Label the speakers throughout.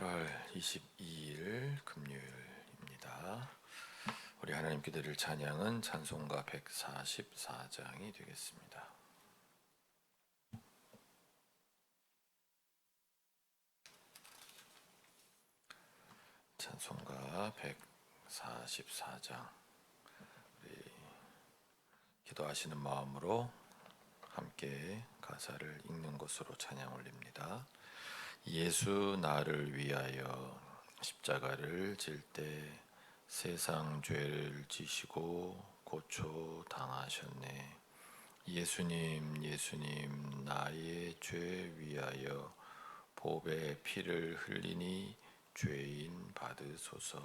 Speaker 1: 8월 22일 금요일입니다. 우리 하나님께 드릴 찬양은 찬송가 144장이 되겠습니다. 찬송가 144장, 우리 기도하시는 마음으로 함께 가사를 읽는 것으로 찬양 올립니다. 예수 나를 위하여 십자가를 질 때 세상 죄를 지시고 고초 당하셨네. 예수님 예수님 나의 죄 위하여 보배 피를 흘리니 죄인 받으소서.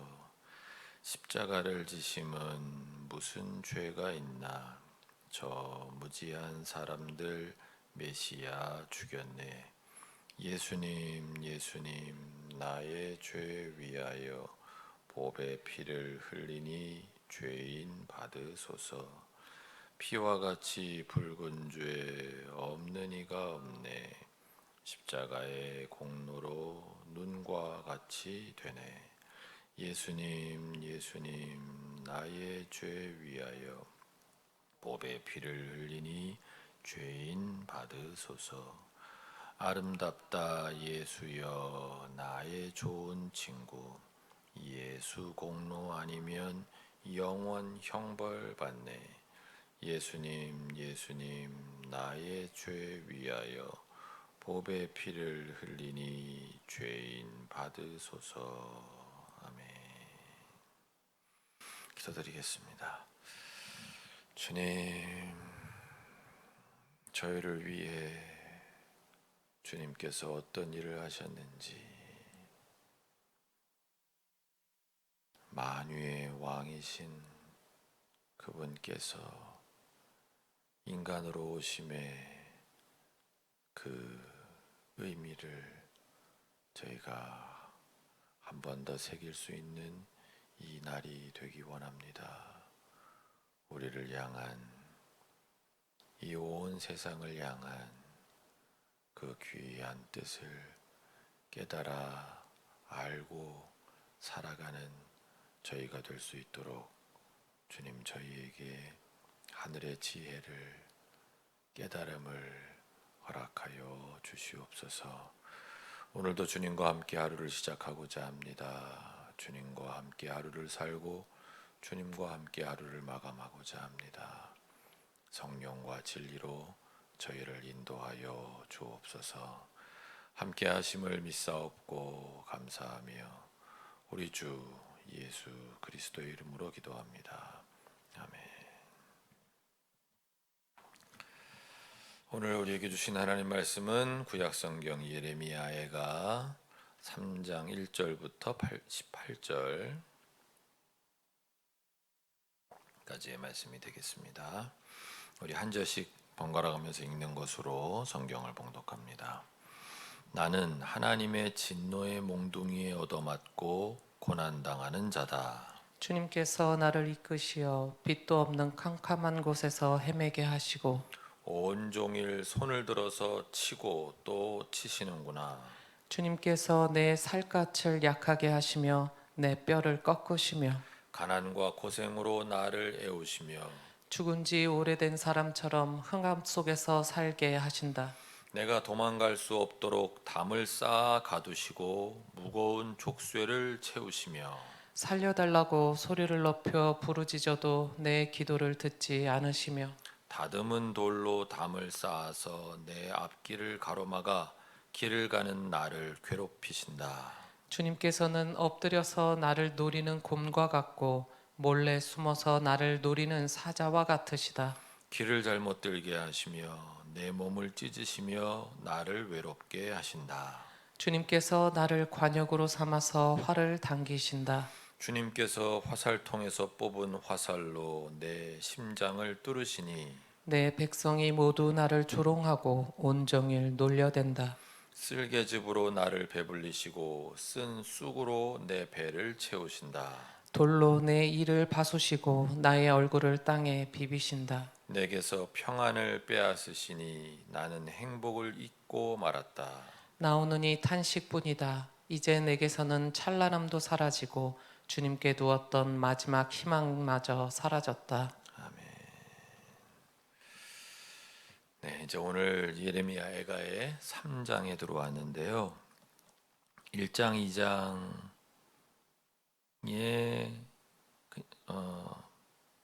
Speaker 1: 십자가를 지심은 무슨 죄가 있나. 저 무지한 사람들 메시아 죽였네. 예수님 예수님 나의 죄 위하여 보배 피를 흘리니 죄인 받으소서. 피와 같이 붉은 죄 없는 이가 없네. 십자가의 공로로 눈과 같이 되네. 예수님 예수님 나의 죄 위하여 보배 피를 흘리니 죄인 받으소서. 아름답다 예수여 나의 좋은 친구. 예수 공로 아니면 영원 형벌 받네. 예수님 예수님 나의 죄 위하여 보배 피를 흘리니 죄인 받으소서. 아멘. 기도드리겠습니다. 주님, 저희를 위해 주님께서 어떤 일을 하셨는지, 만유의 왕이신 그분께서 인간으로 오심의 그 의미를 저희가 한 번 더 새길 수 있는 이 날이 되기 원합니다. 우리를 향한, 이 온 세상을 향한 그 귀한 뜻을 깨달아 알고 살아가는 저희가 될 수 있도록 주님 저희에게 하늘의 지혜를, 깨달음을 허락하여 주시옵소서. 오늘도 주님과 함께 하루를 시작하고자 합니다. 주님과 함께 하루를 살고 주님과 함께 하루를 마감하고자 합니다. 성령과 진리로 저희를 인도하여 주옵소서. 함께 하심을 믿사옵고 감사하며 우리 주 예수 그리스도의 이름으로 기도합니다. 아멘. 오늘 우리에게 주신 하나님 말씀은 구약성경 예레미야가 3장 1절부터 18절까지의 말씀이 되겠습니다. 우리 한 절씩 번갈아 가면서 읽는 것으로 성경을 봉독합니다. 나는 하나님의 진노의 몽둥이에 얻어맞고 고난당하는 자다.
Speaker 2: 주님께서 나를 이끄시어 빛도 없는 캄캄한 곳에서 헤매게 하시고
Speaker 1: 온종일 손을 들어서 치고 또 치시는구나.
Speaker 2: 주님께서 내 살갗을 약하게 하시며 내 뼈를 꺾으시며
Speaker 1: 가난과 고생으로 나를 애우시며
Speaker 2: 죽은 지 오래된 사람처럼 흑암 속에서 살게 하신다.
Speaker 1: 내가 도망갈 수 없도록 담을 쌓아 가두시고 무거운 족쇄를 채우시며
Speaker 2: 살려달라고 소리를 높여 부르짖어도 내 기도를 듣지 않으시며
Speaker 1: 다듬은 돌로 담을 쌓아서 내 앞길을 가로막아 길을 가는 나를 괴롭히신다.
Speaker 2: 주님께서는 엎드려서 나를 노리는 곰과 같고 몰래 숨어서 나를 노리는 사자와 같으시다.
Speaker 1: 길을 잘못 들게 하시며 내 몸을 찢으시며 나를 외롭게 하신다.
Speaker 2: 주님께서 나를 관역으로 삼아서 활을 당기신다.
Speaker 1: 주님께서 화살통에서 뽑은 화살로 내 심장을 뚫으시니
Speaker 2: 내 백성이 모두 나를 조롱하고 온종일 놀려댄다.
Speaker 1: 쓸개즙으로 나를 배불리시고 쓴 쑥으로 내 배를 채우신다.
Speaker 2: 돌로 내 이를 바수시고 나의 얼굴을 땅에 비비신다.
Speaker 1: 내게서 평안을 빼앗으시니 나는 행복을 잊고 말았다.
Speaker 2: 나오느니 탄식뿐이다. 이제 내게서는 찬란함도 사라지고 주님께 두었던 마지막 희망마저 사라졌다.
Speaker 1: 네, 이제 오늘 예레미야 애가의 3장에 들어왔는데요. 1장, 2장에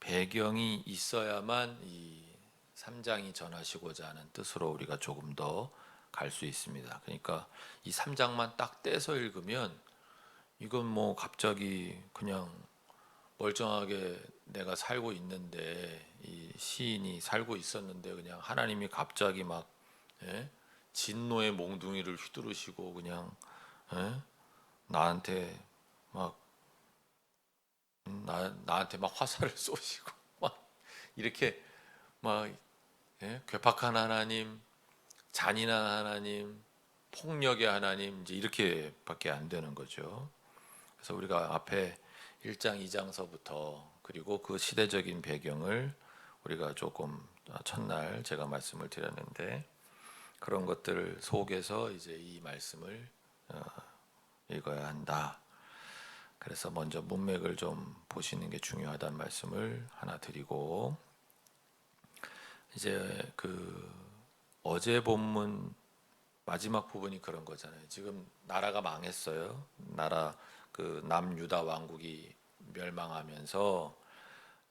Speaker 1: 배경이 있어야만 이 3장이 전하시고자 하는 뜻으로 우리가 조금 더 갈 수 있습니다. 그러니까 이 3장만 딱 떼서 읽으면 이건 뭐 갑자기 그냥 멀쩡하게 내가 살고 있는데, 이 시인이 살고 있었는데 그냥 하나님이 갑자기 막 진노의 몽둥이를 휘두르시고 그냥 나한테 막 나한테 막 화살을 쏘시고 막 이렇게 막 괴팍한 하나님, 잔인한 하나님, 폭력의 하나님, 이제 이렇게밖에 안 되는 거죠. 그래서 우리가 앞에 1장, 2장서부터 그리고 그 시대적인 배경을 우리가 조금 첫날 제가 말씀을 드렸는데, 그런 것들 속에서 이제 이 말씀을 읽어야 한다. 그래서 먼저 문맥을 좀 보시는 게 중요하다는 말씀을 하나 드리고, 이제 그 어제 본문 마지막 부분이 그런 거잖아요. 지금 나라가 망했어요. 나라 그 남유다 왕국이 멸망하면서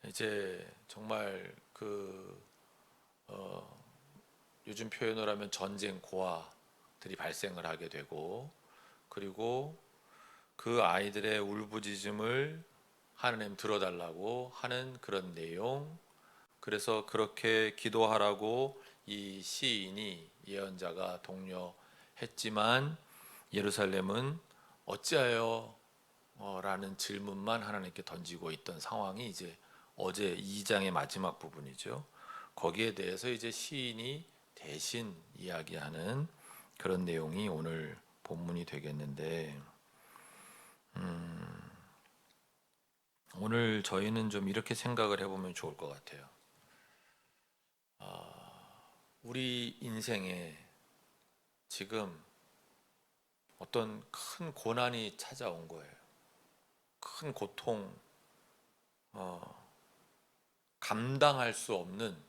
Speaker 1: 이제 정말 그 요즘 표현을 하면 전쟁 고아들이 발생을 하게 되고, 그리고 그 아이들의 울부짖음을 하나님 들어달라고 하는 그런 내용. 그래서 그렇게 기도하라고 이 시인이, 예언자가 독려했지만 예루살렘은 어찌하여 라는 질문만 하나님께 던지고 있던 상황이 이제 어제 2장의 마지막 부분이죠. 거기에 대해서 이제 시인이 대신 이야기하는 그런 내용이 오늘 본문이 되겠는데, 오늘 저희는 좀 이렇게 생각을 해보면 좋을 것 같아요. 우리 인생에 지금 어떤 큰 고난이 찾아온 거예요. 큰 고통, 감당할 수 없는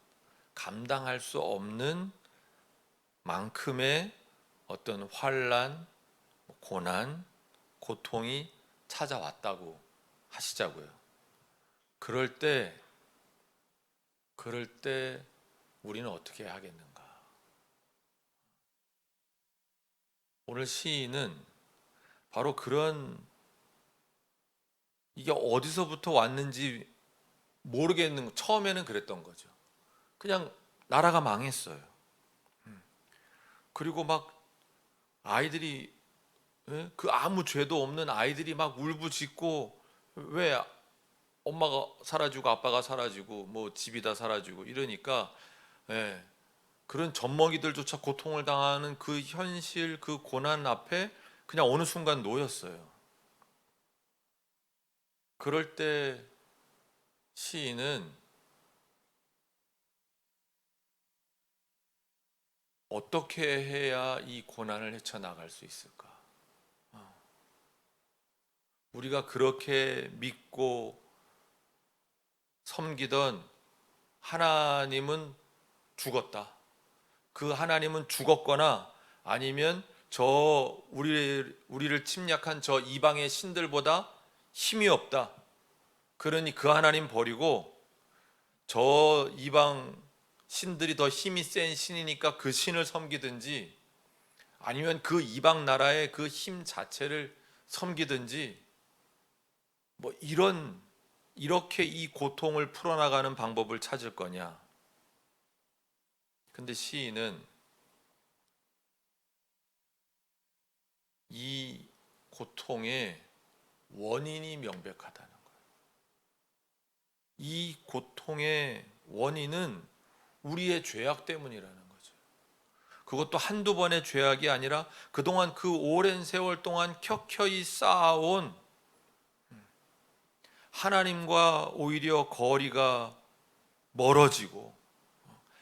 Speaker 1: 만큼의 어떤 환난, 고난, 고통이 찾아왔다고 하시자고요. 그럴 때 우리는 어떻게 하겠는가? 오늘 시인은 바로 그런, 이게 어디서부터 왔는지 모르겠는, 처음에는 그랬던 거죠. 그냥 나라가 망했어요. 그리고 막 아이들이, 그 아무 죄도 없는 아이들이 막 울부짖고, 왜 엄마가 사라지고 아빠가 사라지고 뭐 집이 다 사라지고 이러니까, 그런 젖먹이들조차 고통을 당하는 그 현실, 그 고난 앞에 그냥 어느 순간 놓였어요. 그럴 때 시인은 어떻게 해야 이 고난을 헤쳐나갈 수 있을까? 우리가 그렇게 믿고 섬기던 하나님은 죽었다. 그 하나님은 죽었거나 아니면 우리를 침략한 저 이방의 신들보다 힘이 없다. 그러니 그 하나님 버리고 저 이방 신들이 더 힘이 센 신이니까 그 신을 섬기든지, 아니면 그 이방 나라의 그 힘 자체를 섬기든지, 뭐 이렇게 이 고통을 풀어나가는 방법을 찾을 거냐. 근데 시인은 이 고통의 원인이 명백하다는 거예요. 이 고통의 원인은 우리의 죄악 때문이라는 거죠. 그것도 한두 번의 죄악이 아니라 그동안 그 오랜 세월 동안 켜켜이 쌓아온 하나님과 오히려 거리가 멀어지고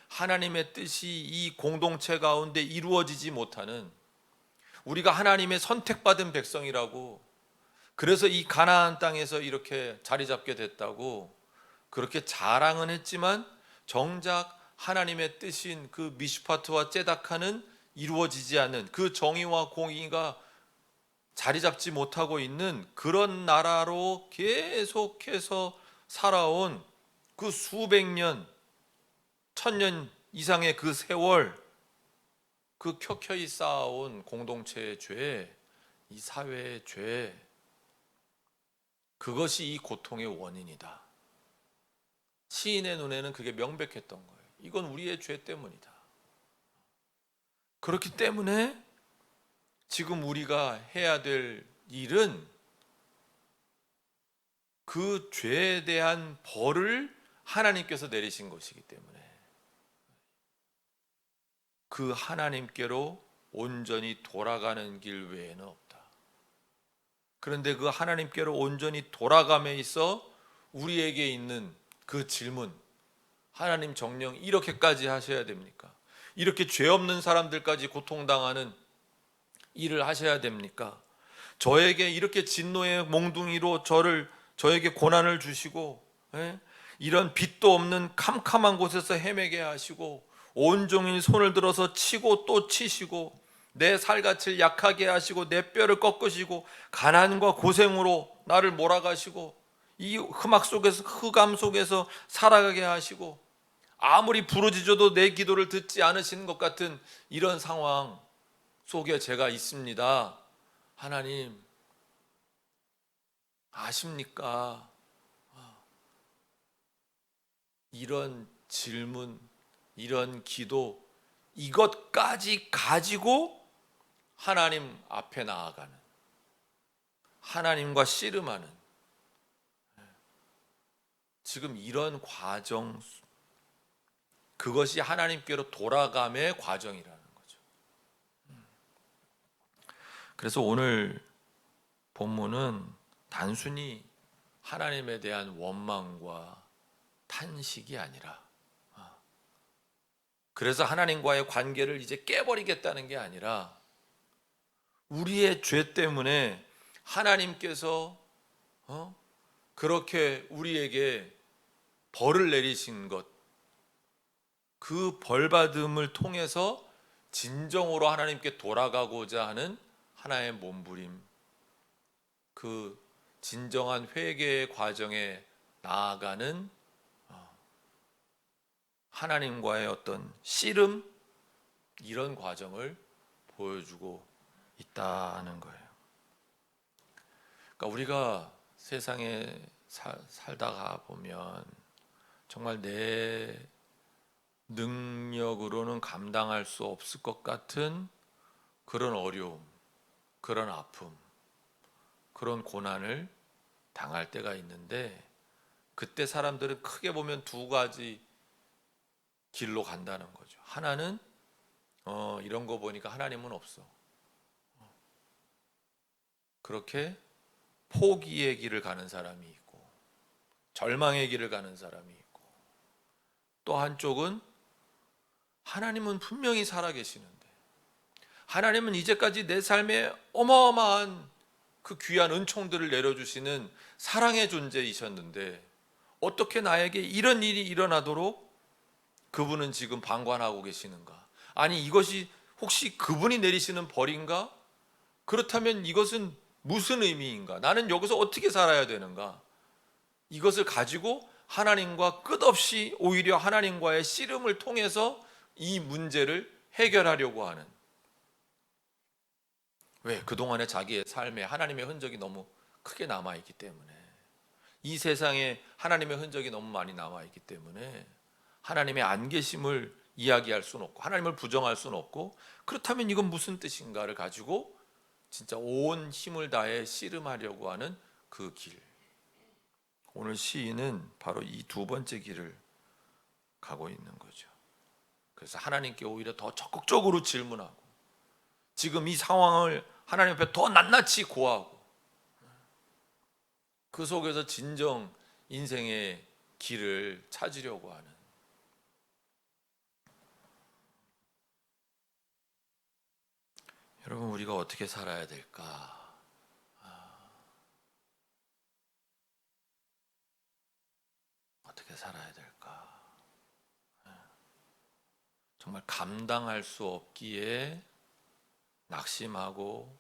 Speaker 1: 하나님의 뜻이 이 공동체 가운데 이루어지지 못하는, 우리가 하나님의 선택받은 백성이라고, 그래서 이 가나안 땅에서 이렇게 자리 잡게 됐다고 그렇게 자랑은 했지만 정작 하나님의 뜻인 그 미슈파트와 ጼ다카는 이루어지지 않는, 그 정의와 공의가 자리 잡지 못하고 있는 그런 나라로 계속해서 살아온 그 수백 년, 천년 이상의 그 세월, 그 켜켜이 쌓아온 공동체의 죄, 이 사회의 죄, 그것이 이 고통의 원인이다. 시인의 눈에는 그게 명백했던 거예요. 이건 우리의 죄 때문이다. 그렇기 때문에 지금 우리가 해야 될 일은 그 죄에 대한 벌을 하나님께서 내리신 것이기 때문에 그 하나님께로 온전히 돌아가는 길 외에는 없다. 그런데 그 하나님께로 온전히 돌아감에 있어 우리에게 있는 그 질문, 하나님 정녕 이렇게까지 하셔야 됩니까? 이렇게 죄 없는 사람들까지 고통당하는 일을 하셔야 됩니까? 저에게 이렇게 진노의 몽둥이로 저에게 고난을 주시고, 이런 빛도 없는 캄캄한 곳에서 헤매게 하시고 온종일 손을 들어서 치고 또 치시고 내 살갗을 약하게 하시고 내 뼈를 꺾으시고 가난과 고생으로 나를 몰아가시고 이 흑암 속에서 살아가게 하시고 아무리 부르짖어도 내 기도를 듣지 않으시는 것 같은 이런 상황 속에 제가 있습니다. 하나님 아십니까? 이런 질문, 이런 기도, 이것까지 가지고 하나님 앞에 나아가는, 하나님과 씨름하는 지금 이런 과정, 그것이 하나님께로 돌아감의 과정이라는 거죠. 그래서 오늘 본문은 단순히 하나님에 대한 원망과 탄식이 아니라, 그래서 하나님과의 관계를 이제 깨버리겠다는 게 아니라 우리의 죄 때문에 하나님께서 그렇게 우리에게 벌을 내리신 것, 그 벌받음을 통해서 진정으로 하나님께 돌아가고자 하는 하나의 몸부림, 그 진정한 회개의 과정에 나아가는 하나님과의 어떤 씨름, 이런 과정을 보여주고 있다는 거예요. 그러니까 우리가 세상에 살다가 보면 정말 내 능력으로는 감당할 수 없을 것 같은 그런 어려움, 그런 아픔, 그런 고난을 당할 때가 있는데, 그때 사람들은 크게 보면 두 가지 길로 간다는 거죠. 하나는 이런 거 보니까 하나님은 없어, 그렇게 포기의 길을 가는 사람이 있고, 절망의 길을 가는 사람이 있고, 또 한쪽은 하나님은 분명히 살아계시는데, 하나님은 이제까지 내 삶에 어마어마한 그 귀한 은총들을 내려주시는 사랑의 존재이셨는데 어떻게 나에게 이런 일이 일어나도록 그분은 지금 방관하고 계시는가? 아니, 이것이 혹시 그분이 내리시는 벌인가? 그렇다면 이것은 무슨 의미인가? 나는 여기서 어떻게 살아야 되는가? 이것을 가지고 하나님과 끝없이 오히려 하나님과의 씨름을 통해서 이 문제를 해결하려고 하는, 왜? 그동안의 자기의 삶에 하나님의 흔적이 너무 크게 남아있기 때문에, 이 세상에 하나님의 흔적이 너무 많이 남아있기 때문에 하나님의 안 계심을 이야기할 수는 없고 하나님을 부정할 수는 없고, 그렇다면 이건 무슨 뜻인가를 가지고 진짜 온 힘을 다해 씨름하려고 하는 그 길, 오늘 시인은 바로 이 두 번째 길을 가고 있는 거죠. 그래서 하나님께 오히려 더 적극적으로 질문하고 지금 이 상황을 하나님 앞에 더 낱낱이 고하고, 그 속에서 진정 인생의 길을 찾으려고 하는, 여러분, 우리가 어떻게 살아야 될까? 어떻게 살아야 될까? 정말 감당할 수 없기에 낙심하고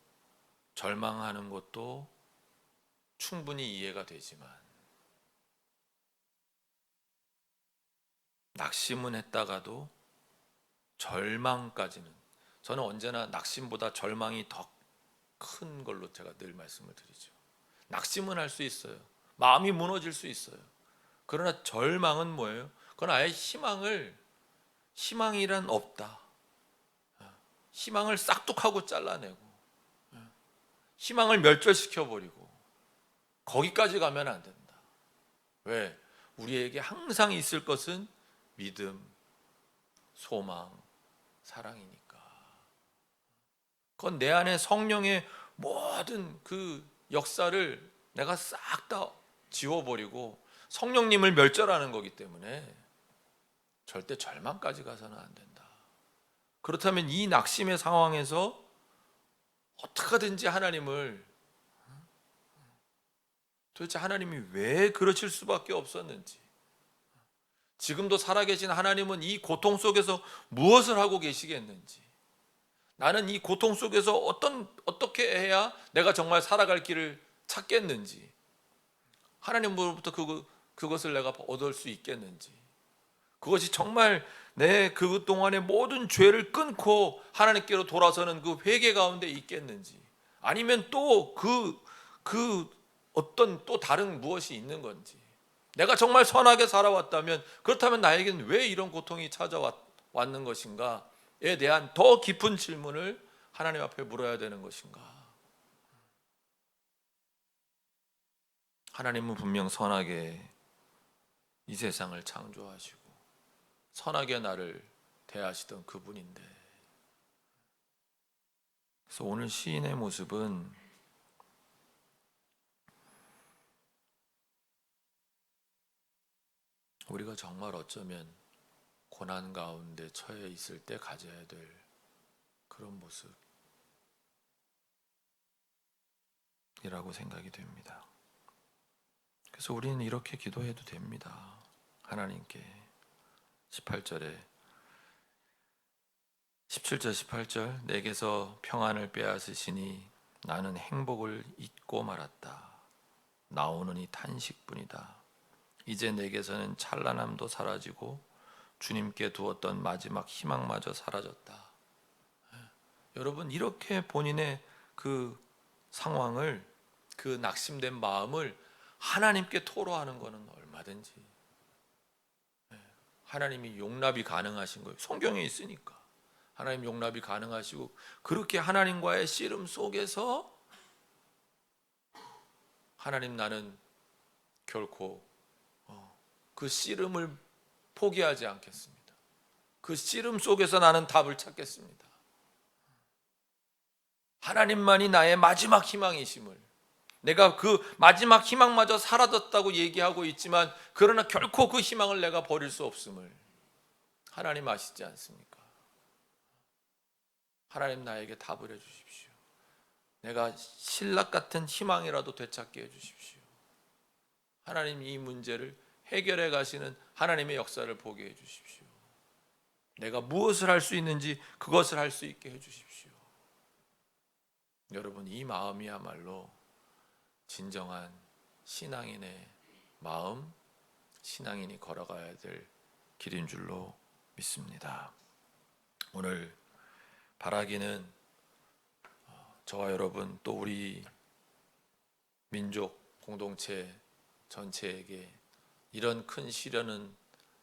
Speaker 1: 절망하는 것도 충분히 이해가 되지만, 낙심은 했다가도 절망까지는, 저는 언제나 낙심보다 절망이 더 큰 걸로 제가 늘 말씀을 드리죠. 낙심은 할 수 있어요. 마음이 무너질 수 있어요. 그러나 절망은 뭐예요? 그건 아예 희망이란 없다. 희망을 싹둑하고 잘라내고 희망을 멸절시켜 버리고, 거기까지 가면 안 된다. 왜? 우리에게 항상 있을 것은 믿음, 소망, 사랑이니까. 그건 내 안에 성령의 모든 그 역사를 내가 싹 다 지워버리고 성령님을 멸절하는 거기 때문에 절대 절망까지 가서는 안 된다. 그렇다면 이 낙심의 상황에서 어떻게든지 하나님을, 도대체 하나님이 왜 그러실 수밖에 없었는지, 지금도 살아계신 하나님은 이 고통 속에서 무엇을 하고 계시겠는지, 나는 이 고통 속에서 어떻게 해야 내가 정말 살아갈 길을 찾겠는지, 하나님으로부터 그것을 내가 얻을 수 있겠는지, 그것이 정말 내 그동안의 모든 죄를 끊고 하나님께로 돌아서는 그 회개 가운데 있겠는지, 아니면 또 어떤 또 다른 무엇이 있는 건지, 내가 정말 선하게 살아왔다면 그렇다면 나에게는 왜 이런 고통이 찾아왔는 것인가에 대한 더 깊은 질문을 하나님 앞에 물어야 되는 것인가. 하나님은 분명 선하게 이 세상을 창조하시고 선하게 나를 대하시던 그분인데, 그래서 오늘 시인의 모습은 우리가 정말 어쩌면 고난 가운데 처해 있을 때 가져야 될 그런 모습이라고 생각이 됩니다. 그래서 우리는 이렇게 기도해도 됩니다. 하나님께 17절 18절 내게서 평안을 빼앗으시니 나는 행복을 잊고 말았다. 나오는 이 탄식뿐이다. 이제 내게서는 찬란함도 사라지고 주님께 두었던 마지막 희망마저 사라졌다. 여러분, 이렇게 본인의 그 상황을, 그 낙심된 마음을 하나님께 토로하는 것은 얼마든지 하나님이 용납이 가능하신 거예요. 성경에 있으니까 하나님 용납이 가능하시고, 그렇게 하나님과의 씨름 속에서 하나님, 나는 결코 그 씨름을 포기하지 않겠습니다. 그 씨름 속에서 나는 답을 찾겠습니다. 하나님만이 나의 마지막 희망이심을, 내가 그 마지막 희망마저 사라졌다고 얘기하고 있지만 그러나 결코 그 희망을 내가 버릴 수 없음을 하나님 아시지 않습니까? 하나님, 나에게 답을 해주십시오. 내가 신락 같은 희망이라도 되찾게 해주십시오. 하나님, 이 문제를 해결해 가시는 하나님의 역사를 보게 해주십시오. 내가 무엇을 할 수 있는지 그것을 할 수 있게 해주십시오. 여러분, 이 마음이야말로 진정한 신앙인의 마음, 신앙인이 걸어가야 될 길인 줄로 믿습니다. 오늘 바라기는 저와 여러분, 또 우리 민족 공동체 전체에게 이런 큰 시련은,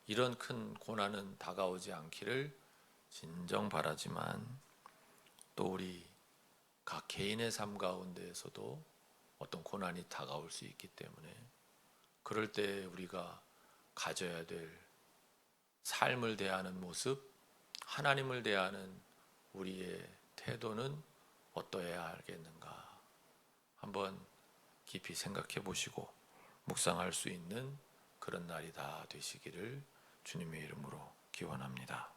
Speaker 1: 이런 큰 고난은 다가오지 않기를 진정 바라지만, 또 우리 각 개인의 삶 가운데에서도 어떤 고난이 다가올 수 있기 때문에, 그럴 때 우리가 가져야 될 삶을 대하는 모습, 하나님을 대하는 우리의 태도는 어떠해야 하겠는가, 한번 깊이 생각해 보시고 묵상할 수 있는 그런 날이 다 되시기를 주님의 이름으로 기원합니다.